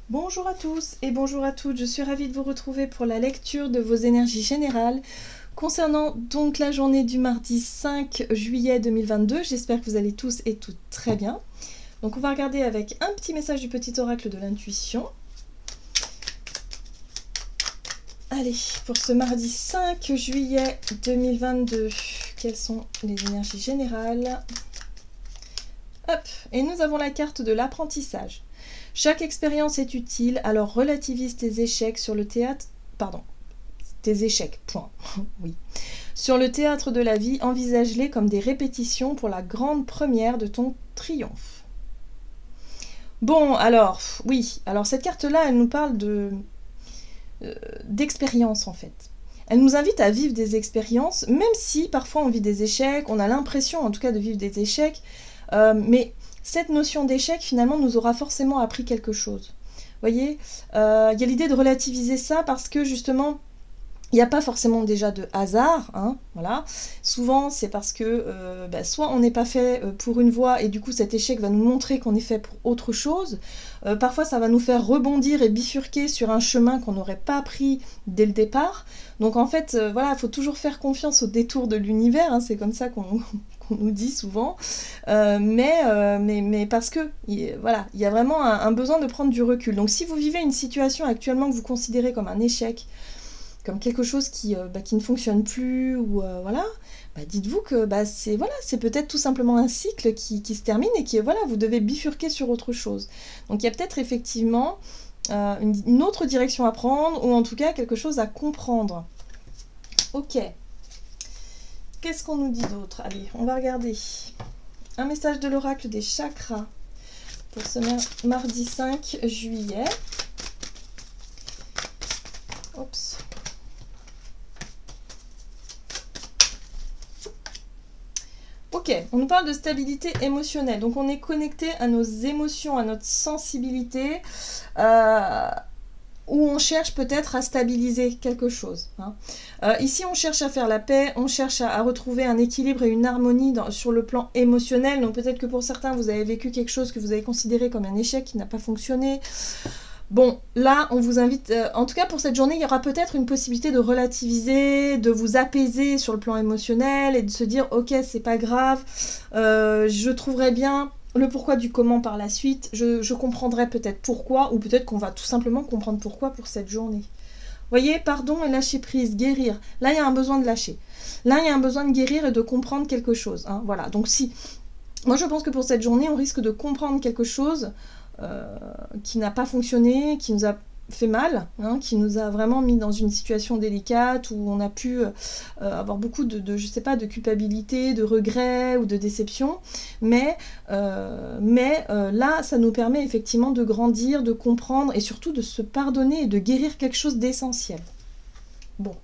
Bonjour à tous et bonjour à toutes, je suis ravie de vous retrouver pour la lecture de vos énergies générales concernant donc la journée du mardi 5 juillet 2022. J'espère que vous allez tous et toutes très bien. Donc on va regarder avec un petit message du petit oracle de l'intuition. Allez, pour ce mardi 5 juillet 2022, quelles sont les énergies générales? Hop, et nous avons la carte de l'apprentissage. Chaque expérience est utile, alors relativise tes échecs sur le théâtre... Pardon, tes échecs, point. Oui. Sur le théâtre de la vie, envisage-les comme des répétitions pour la grande première de ton triomphe. Bon, alors, oui, alors cette carte-là, elle nous parle d'expérience en fait. Elle nous invite à vivre des expériences, même si parfois on vit des échecs, on a l'impression en tout cas de vivre des échecs, mais cette notion d'échec finalement nous aura forcément appris quelque chose. Vous voyez, il y a l'idée de relativiser ça parce que justement, il n'y a pas forcément déjà de hasard, hein, voilà. Souvent, c'est parce que soit on n'est pas fait pour une voie et du coup cet échec va nous montrer qu'on est fait pour autre chose. Parfois, ça va nous faire rebondir et bifurquer sur un chemin qu'on n'aurait pas pris dès le départ. Donc en fait, voilà, il faut toujours faire confiance au détour de l'univers, hein, c'est comme ça qu'on nous dit souvent. Mais parce que, voilà, il y a vraiment un besoin de prendre du recul. Donc si vous vivez une situation actuellement que vous considérez comme un échec, comme quelque chose qui ne fonctionne plus, ou voilà, dites-vous que c'est peut-être tout simplement un cycle qui se termine et que voilà, vous devez bifurquer sur autre chose. Donc il y a peut-être effectivement une autre direction à prendre, ou en tout cas quelque chose à comprendre. Ok. Qu'est-ce qu'on nous dit d'autre? Allez, on va regarder. Un message de l'oracle des chakras pour ce mardi 5 juillet. Oups. Ok, on nous parle de stabilité émotionnelle. Donc on est connecté à nos émotions, à notre sensibilité, où on cherche peut-être à stabiliser quelque chose. Hein. Ici, on cherche à faire la paix, on cherche à retrouver un équilibre et une harmonie sur le plan émotionnel. Donc peut-être que pour certains, vous avez vécu quelque chose que vous avez considéré comme un échec qui n'a pas fonctionné. Bon, là, on vous invite, en tout cas pour cette journée, il y aura peut-être une possibilité de relativiser, de vous apaiser sur le plan émotionnel et de se dire, ok, c'est pas grave, je trouverai bien le pourquoi du comment par la suite, je comprendrai peut-être pourquoi, ou peut-être qu'on va tout simplement comprendre pourquoi pour cette journée. Voyez, pardon et lâcher prise, guérir. Là, il y a un besoin de lâcher. Là, il y a un besoin de guérir et de comprendre quelque chose. Hein, voilà, donc si... Moi, je pense que pour cette journée, on risque de comprendre quelque chose qui n'a pas fonctionné, qui nous a fait mal, hein, qui nous a vraiment mis dans une situation délicate où on a pu avoir beaucoup je sais pas, de culpabilité, de regret ou de déception, mais là, ça nous permet effectivement de grandir, de comprendre et surtout de se pardonner et de guérir quelque chose d'essentiel. Bon,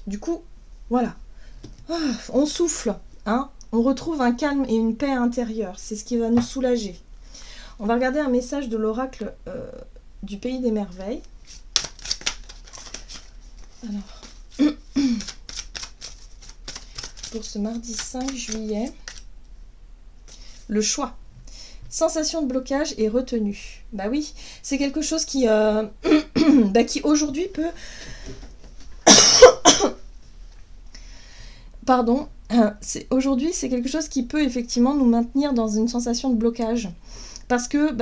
du coup, voilà, on souffle, hein, on retrouve un calme et une paix intérieure, c'est ce qui va nous soulager. On va regarder un message de l'oracle du Pays des Merveilles. Alors, pour ce mardi 5 juillet, le choix. Sensation de blocage et retenue. Bah oui, c'est quelque chose qui aujourd'hui peut... Pardon. Aujourd'hui, c'est quelque chose qui peut effectivement nous maintenir dans une sensation de blocage. Parce que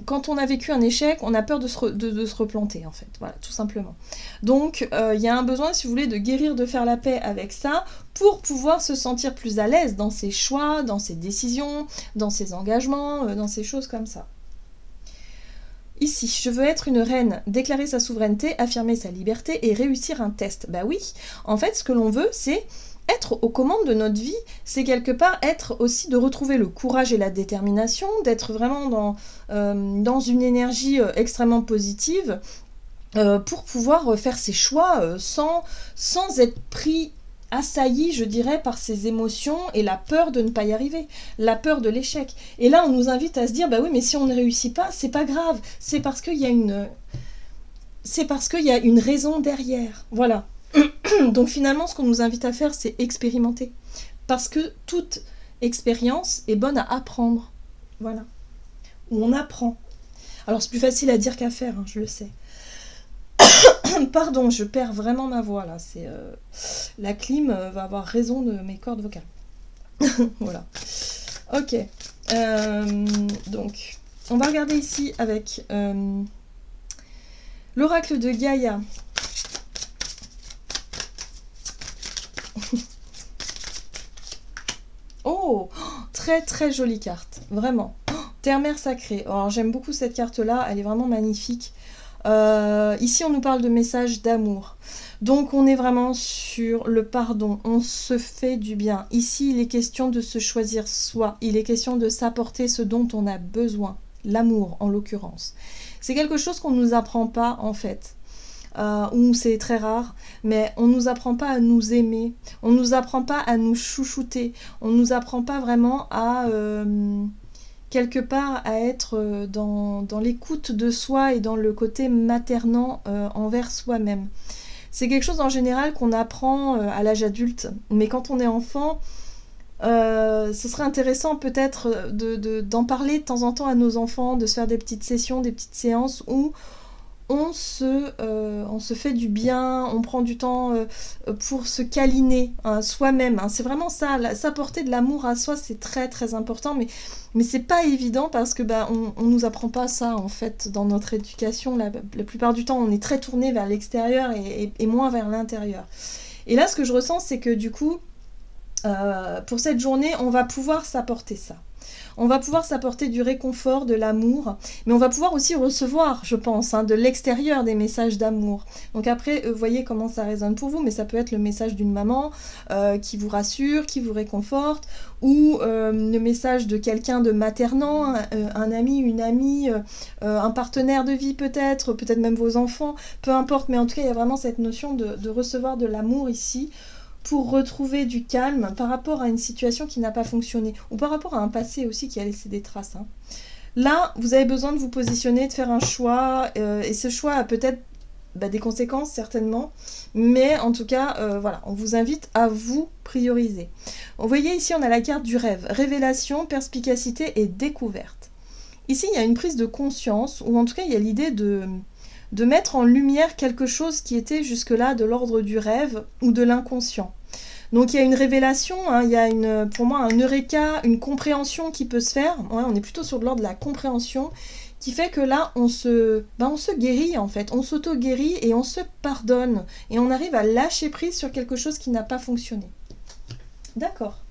quand on a vécu un échec, on a peur de se replanter, en fait. Voilà, tout simplement. Donc, il y a un besoin, si vous voulez, de guérir, de faire la paix avec ça, pour pouvoir se sentir plus à l'aise dans ses choix, dans ses décisions, dans ses engagements, dans ces choses comme ça. Ici, je veux être une reine, déclarer sa souveraineté, affirmer sa liberté et réussir un test. Bah oui, en fait, ce que l'on veut, c'est être aux commandes de notre vie, c'est quelque part être aussi de retrouver le courage et la détermination, d'être vraiment dans une énergie extrêmement positive pour pouvoir faire ses choix sans être pris, assailli, je dirais, par ses émotions et la peur de ne pas y arriver, la peur de l'échec. Et là, on nous invite à se dire, bah oui, mais si on ne réussit pas, c'est pas grave, c'est parce qu'il y a une raison derrière. Voilà. Donc finalement, ce qu'on nous invite à faire, c'est expérimenter. Parce que toute expérience est bonne à apprendre. Voilà. Où on apprend. Alors c'est plus facile à dire qu'à faire, hein, je le sais. Pardon, je perds vraiment ma voix là. C'est la clim va avoir raison de mes cordes vocales. Voilà. Ok. Donc, on va regarder ici avec l'oracle de Gaïa. Oh, très très jolie carte, vraiment. Terre-mère sacrée. Alors j'aime beaucoup cette carte-là, elle est vraiment magnifique. Ici, on nous parle de messages d'amour. Donc, on est vraiment sur le pardon. On se fait du bien. Ici, il est question de se choisir soi. Il est question de s'apporter ce dont on a besoin. L'amour, en l'occurrence. C'est quelque chose qu'on ne nous apprend pas, en fait. Ou c'est très rare, mais on ne nous apprend pas à nous aimer. On ne nous apprend pas à nous chouchouter. On ne nous apprend pas vraiment à... quelque part à être dans l'écoute de soi et dans le côté maternant envers soi-même. C'est quelque chose en général qu'on apprend à l'âge adulte, mais quand on est enfant, ce serait intéressant peut-être d'en parler de temps en temps à nos enfants, de se faire des petites sessions, des petites séances où on se fait du bien, on prend du temps pour se câliner soi-même. Hein. C'est vraiment ça, s'apporter de l'amour à soi, c'est très très important, mais c'est pas évident parce que on nous apprend pas ça en fait dans notre éducation. La plupart du temps, on est très tourné vers l'extérieur et moins vers l'intérieur. Et là, ce que je ressens, c'est que du coup, pour cette journée, on va pouvoir s'apporter ça. On va pouvoir s'apporter du réconfort, de l'amour, mais on va pouvoir aussi recevoir, je pense, de l'extérieur des messages d'amour. Donc après, voyez comment ça résonne pour vous, mais ça peut être le message d'une maman qui vous rassure, qui vous réconforte, ou le message de quelqu'un de maternant, un ami, une amie, un partenaire de vie peut-être même vos enfants, peu importe, mais en tout cas, il y a vraiment cette notion de recevoir de l'amour ici, pour retrouver du calme par rapport à une situation qui n'a pas fonctionné, ou par rapport à un passé aussi qui a laissé des traces. Hein. Là, vous avez besoin de vous positionner, de faire un choix, et ce choix a peut-être des conséquences certainement, mais en tout cas, voilà, on vous invite à vous prioriser. Vous voyez ici, on a la carte du rêve, révélation, perspicacité et découverte. Ici, il y a une prise de conscience, ou en tout cas, il y a l'idée de mettre en lumière quelque chose qui était jusque-là de l'ordre du rêve ou de l'inconscient. Donc il y a une révélation, il y a pour moi un eureka, une compréhension qui peut se faire. Ouais, on est plutôt sur de l'ordre de la compréhension, qui fait que là on se guérit en fait, on s'auto-guérit et on se pardonne. Et on arrive à lâcher prise sur quelque chose qui n'a pas fonctionné. D'accord.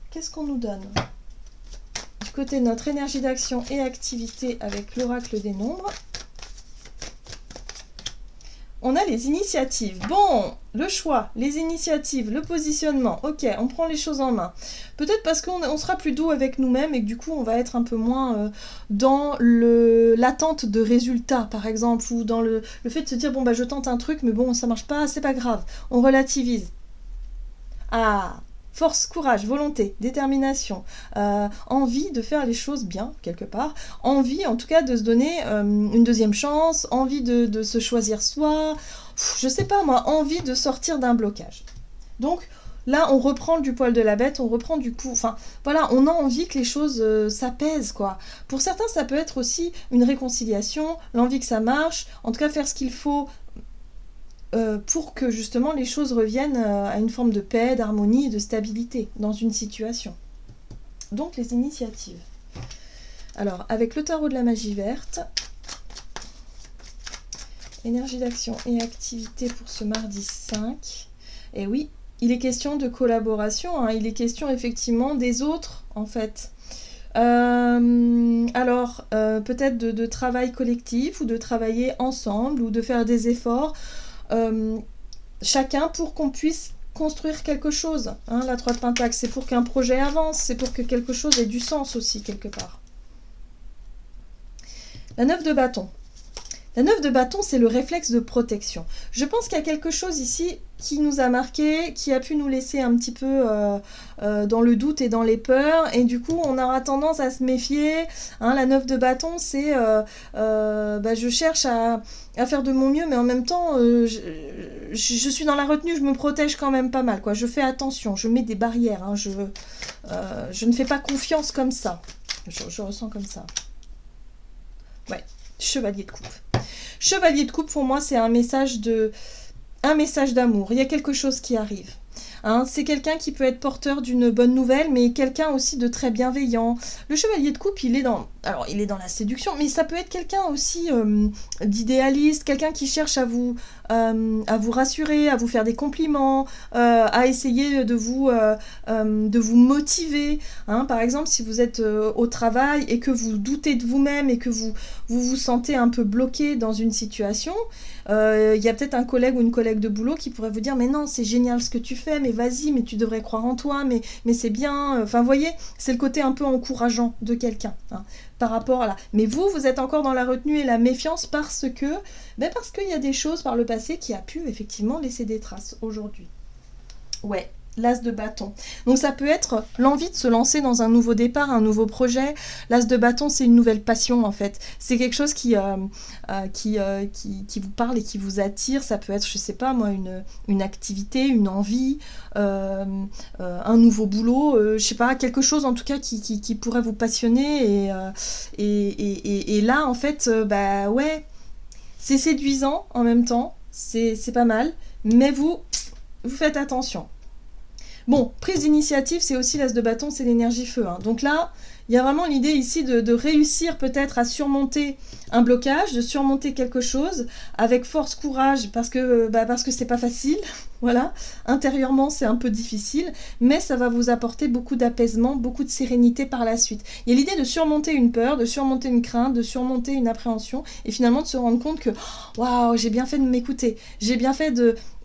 Qu'est-ce qu'on nous donne ? Du côté de notre énergie d'action et activité avec l'oracle des nombres. On a les initiatives. Bon, le choix, les initiatives, le positionnement. Ok, on prend les choses en main. Peut-être parce qu'on sera plus doux avec nous-mêmes et que du coup, on va être un peu moins dans l'attente de résultats, par exemple, ou dans le fait de se dire, bon, je tente un truc, mais bon, ça marche pas, c'est pas grave. On relativise. Ah, force, courage, volonté, détermination, envie de faire les choses bien, quelque part, envie en tout cas de se donner une deuxième chance, envie de se choisir soi, je sais pas moi, envie de sortir d'un blocage. Donc là, on reprend du poil de la bête, on reprend du coup, enfin voilà, on a envie que les choses s'apaisent quoi. Pour certains, ça peut être aussi une réconciliation, l'envie que ça marche, en tout cas faire ce qu'il faut pour que justement les choses reviennent à une forme de paix, d'harmonie et de stabilité dans une situation. Donc les initiatives. Alors avec le tarot de la magie verte, énergie d'action et activité pour ce mardi 5, et oui, il est question de collaboration, il est question effectivement des autres en fait. Alors peut-être de travail collectif ou de travailler ensemble ou de faire des efforts chacun pour qu'on puisse construire quelque chose. La 3 de Pentacle, c'est pour qu'un projet avance, c'est pour que quelque chose ait du sens aussi, quelque part. La 9 de bâton. La 9 de bâton, c'est le réflexe de protection. Je pense qu'il y a quelque chose ici qui nous a marqué, qui a pu nous laisser un petit peu dans le doute et dans les peurs, et du coup on aura tendance à se méfier. La 9 de bâton, c'est je cherche à faire de mon mieux, mais en même temps je suis dans la retenue, je me protège quand même pas mal, quoi. Je fais attention, je mets des barrières, je ne fais pas confiance comme ça. Je ressens comme ça. Ouais, chevalier de coupe. Chevalier de coupe, pour moi, c'est un message d'amour. Il y a quelque chose qui arrive. Hein, c'est quelqu'un qui peut être porteur d'une bonne nouvelle, mais quelqu'un aussi de très bienveillant. Le chevalier de coupe, il est dans la séduction, mais ça peut être quelqu'un aussi d'idéaliste, quelqu'un qui cherche à vous rassurer, à vous faire des compliments, à essayer de vous motiver. Hein. Par exemple, si vous êtes au travail et que vous doutez de vous-même et que vous sentez un peu bloqué dans une situation, il y a peut-être un collègue ou une collègue de boulot qui pourrait vous dire mais non, c'est génial ce que tu fais, mais vas-y, mais tu devrais croire en toi, mais c'est bien. Enfin, vous voyez, c'est le côté un peu encourageant de quelqu'un, hein, par rapport à là. Mais vous êtes encore dans la retenue et la méfiance parce qu'il y a des choses par le passé qui a pu effectivement laisser des traces aujourd'hui. Ouais. L'as de bâton. Donc ça peut être l'envie de se lancer dans un nouveau départ, un nouveau projet. L'as de bâton, c'est une nouvelle passion en fait. C'est quelque chose qui vous parle et qui vous attire. Ça peut être, je sais pas moi, une activité, une envie, un nouveau boulot, je sais pas, quelque chose en tout cas qui pourrait vous passionner. Et là en fait, ouais, c'est séduisant en même temps, c'est pas mal, mais vous faites attention. Bon, prise d'initiative, c'est aussi l'as de bâton, c'est l'énergie feu. Hein. Donc là, il y a vraiment l'idée ici de réussir peut-être à surmonter un blocage, de surmonter quelque chose avec force, courage, parce que c'est pas facile. Voilà, intérieurement c'est un peu difficile, mais ça va vous apporter beaucoup d'apaisement, beaucoup de sérénité par la suite. Il y a l'idée de surmonter une peur, de surmonter une crainte, de surmonter une appréhension, et finalement de se rendre compte que waouh, j'ai bien fait de m'écouter, j'ai bien fait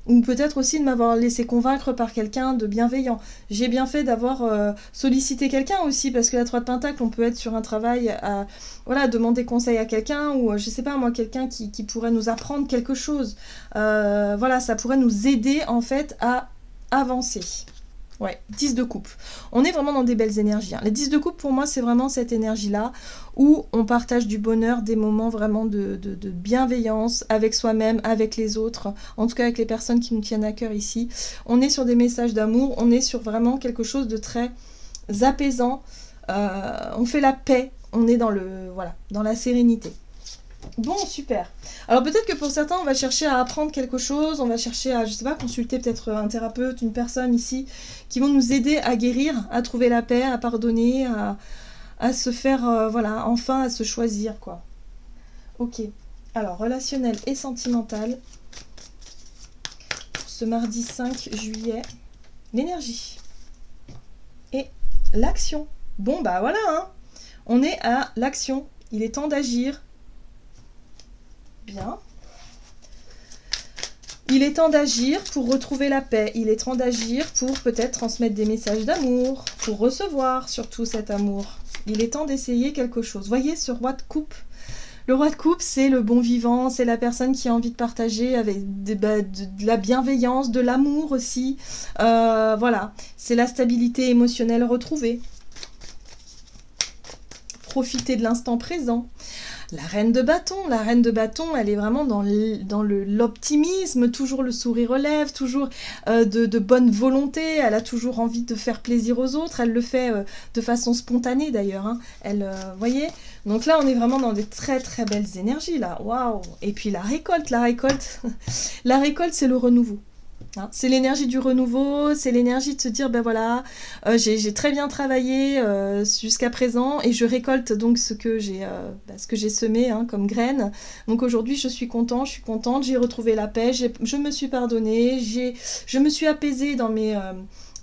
ou peut-être aussi de m'avoir laissé convaincre par quelqu'un de bienveillant. J'ai bien fait d'avoir sollicité quelqu'un aussi, parce que la 3 de Pentacle, on peut être sur un travail à demander conseil à quelqu'un, ou je sais pas moi, quelqu'un qui pourrait nous apprendre quelque chose. Ça pourrait nous aider en fait à avancer. Ouais, 10 de coupe. On est vraiment dans des belles énergies. Hein. Les 10 de coupe, pour moi, c'est vraiment cette énergie-là où on partage du bonheur, des moments vraiment de bienveillance avec soi-même, avec les autres, en tout cas avec les personnes qui nous tiennent à cœur ici. On est sur des messages d'amour, on est sur vraiment quelque chose de très apaisant. On fait la paix, on est dans la sérénité. Bon, super. Alors peut-être que pour certains, on va chercher à apprendre quelque chose, on va chercher à, je sais pas, consulter peut-être un thérapeute, une personne ici, qui vont nous aider à guérir, à trouver la paix, à pardonner, à se faire, enfin à se choisir, quoi. Ok. Alors, relationnel et sentimental, pour ce mardi 5 juillet, l'énergie et l'action. Bon, voilà, hein. On est à l'action. Il est temps d'agir. Bien. Il est temps d'agir pour retrouver la paix. Il est temps d'agir pour peut-être transmettre des messages d'amour, pour recevoir surtout cet amour. Il est temps d'essayer quelque chose. Voyez ce roi de coupe. Le roi de coupe, c'est le bon vivant, c'est la personne qui a envie de partager avec de la bienveillance, de l'amour aussi. C'est la stabilité émotionnelle retrouvée. Profiter de l'instant présent. La reine de bâton, elle est vraiment dans l'optimisme, toujours le sourire aux lèvres, toujours de bonne volonté, elle a toujours envie de faire plaisir aux autres, elle le fait de façon spontanée d'ailleurs, hein. Voyez, donc là on est vraiment dans des très très belles énergies là, waouh. Et puis la récolte, la récolte c'est le renouveau. Hein, c'est l'énergie du renouveau, c'est l'énergie de se dire j'ai très bien travaillé jusqu'à présent et je récolte donc ce que j'ai semé comme graines. Donc aujourd'hui je suis contente, j'ai retrouvé la paix, je me suis pardonnée, je me suis apaisée dans mes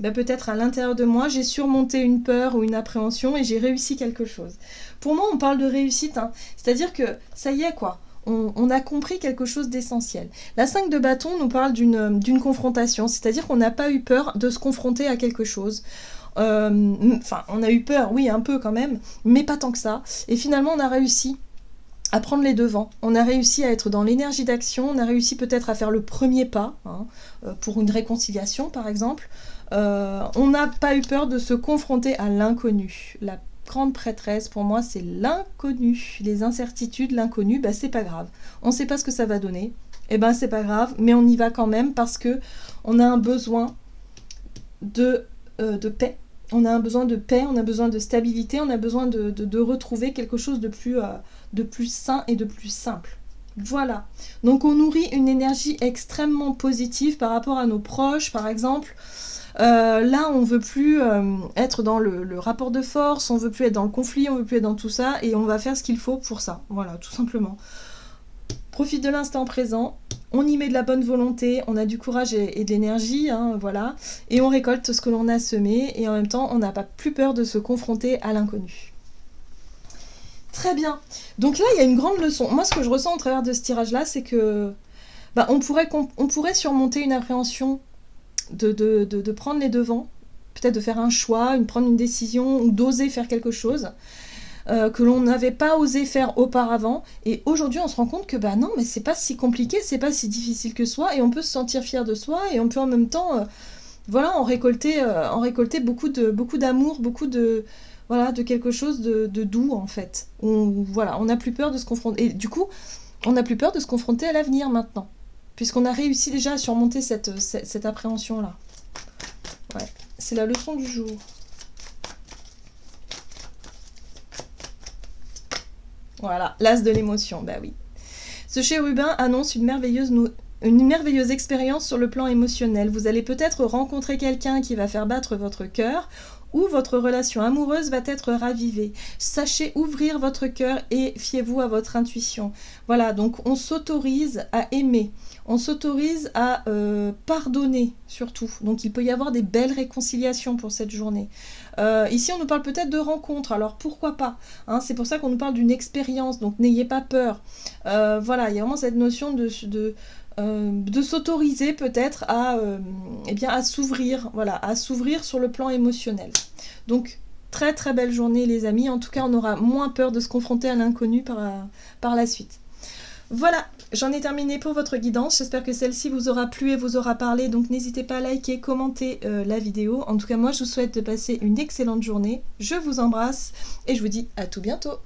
peut-être à l'intérieur de moi, j'ai surmonté une peur ou une appréhension et j'ai réussi quelque chose. Pour moi on parle de réussite, hein, c'est-à-dire que ça y est quoi. On a compris quelque chose d'essentiel. La 5 de bâton nous parle d'une confrontation, c'est-à-dire qu'on n'a pas eu peur de se confronter à quelque chose. On a eu peur, oui, un peu quand même, mais pas tant que ça. Et finalement, on a réussi à prendre les devants. On a réussi à être dans l'énergie d'action, on a réussi peut-être à faire le premier pas, pour une réconciliation, par exemple. On n'a pas eu peur de se confronter à l'inconnu. La grande prêtresse, pour moi, c'est l'inconnu. Les incertitudes, l'inconnu, c'est pas grave. On sait pas ce que ça va donner. C'est pas grave, mais on y va quand même parce que on a un besoin de paix, On a un besoin de paix, on a besoin de stabilité, on a besoin de retrouver quelque chose de plus sain et de plus simple. Voilà. Donc on nourrit une énergie extrêmement positive par rapport à nos proches, par exemple. Là, on veut plus être dans le rapport de force, on veut plus être dans le conflit, on veut plus être dans tout ça, et on va faire ce qu'il faut pour ça. Voilà, tout simplement. Profite de l'instant présent, on y met de la bonne volonté, on a du courage et de l'énergie, hein, voilà, et on récolte ce que l'on a semé, et en même temps, on n'a pas plus peur de se confronter à l'inconnu. Très bien. Donc là, il y a une grande leçon. Moi, ce que je ressens au travers de ce tirage-là, c'est que on pourrait surmonter une appréhension de prendre les devants, peut-être de faire un choix, prendre une décision, ou d'oser faire quelque chose. Que l'on n'avait pas osé faire auparavant, et aujourd'hui on se rend compte que non, mais c'est pas si compliqué, c'est pas si difficile que soi, et on peut se sentir fier de soi, et on peut en même temps en récolter beaucoup d'amour, de quelque chose de doux en fait. On n'a plus peur de se confronter, et du coup on n'a plus peur de se confronter à l'avenir maintenant, puisqu'on a réussi déjà à surmonter cette appréhension là. Ouais, c'est la leçon du jour. Voilà, l'as de l'émotion, bah oui. Ce chérubin annonce une merveilleuse expérience sur le plan émotionnel. Vous allez peut-être rencontrer quelqu'un qui va faire battre votre cœur, ou votre relation amoureuse va être ravivée. Sachez ouvrir votre cœur et fiez-vous à votre intuition. Voilà, donc on s'autorise à aimer, on s'autorise à pardonner surtout. Donc il peut y avoir des belles réconciliations pour cette journée. Ici on nous parle peut-être de rencontres, alors pourquoi pas, hein, c'est pour ça qu'on nous parle d'une expérience, donc n'ayez pas peur. Voilà, il y a vraiment cette notion de s'autoriser peut-être à s'ouvrir, voilà, à s'ouvrir sur le plan émotionnel. Donc très très belle journée les amis, en tout cas on aura moins peur de se confronter à l'inconnu par la suite. Voilà, j'en ai terminé pour votre guidance, j'espère que celle-ci vous aura plu et vous aura parlé, donc n'hésitez pas à liker, commenter la vidéo. En tout cas moi je vous souhaite de passer une excellente journée, je vous embrasse et je vous dis à tout bientôt.